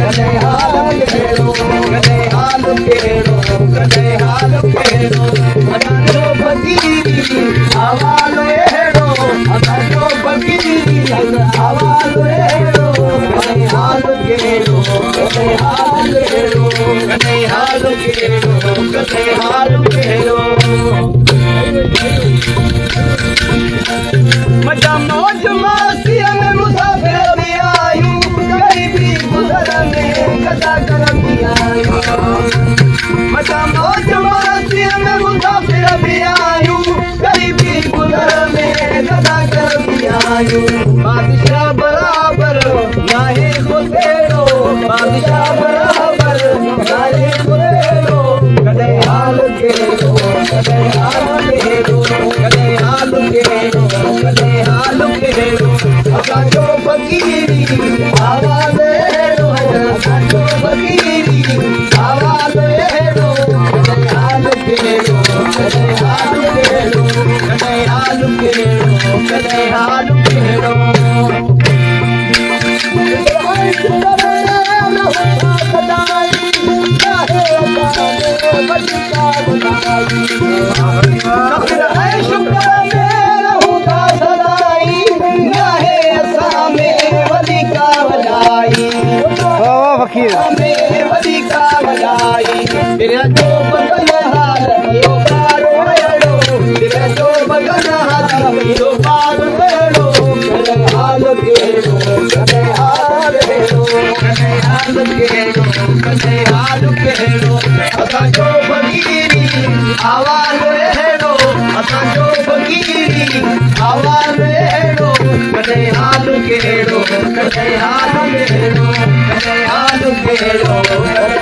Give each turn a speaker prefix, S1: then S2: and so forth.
S1: कॾहिं हाल कहिड़ो कॾहिं हाल कहिड़ो कॾहिं हाल कहिड़ो असांजो फ़क़ीर आवाज़ अहिड़ो असांजो फ़क़ीर आवाज़ अहिड़ो कॾहिं हाल कहिड़ो कॾहिं हाल कहिड़ो कॾहिं हाल कहिड़ो कॾहिं हाल कहिड़ो मजा मौज मस्तीअ में मुसाफ़िर बि आहियूं ग़रीबी गुज़र में गदा करंदी आहियूं मजा मौज मस्तीअ में मुसाफ़िर बि आहियूं ग़रीबी गुज़र में गदा करंदी आहियूं बादशाह बराबरि नाहे को तहिड़ो बादशाह बराबरि नाहे को तहिड़ो कॾहिं हाल कहिड़ो कॾहिं हाल कहिड़ो कॾहिं हाल कहिड़ो कॾहिं हाल कहिड़ो असांजो फ़क़ीर आवाज़ अहिड़ो असांजो फ़क़ीर आवाज़ अहिड़ो कॾहिं हाल कहिड़ो कॾहिं हाल कहिड़ो कॾहिं हाल कहिड़ो कॾहिं हाल कहिड़ो असांजो फ़क़ीर आवाज़ अहिड़ो असांजो फ़क़ीर आवाज़ अहिड़ो कॾहिं हाल कहिड़ो कॾहिं हाल कहिड़ो कॾहिं हाल कहिड़ो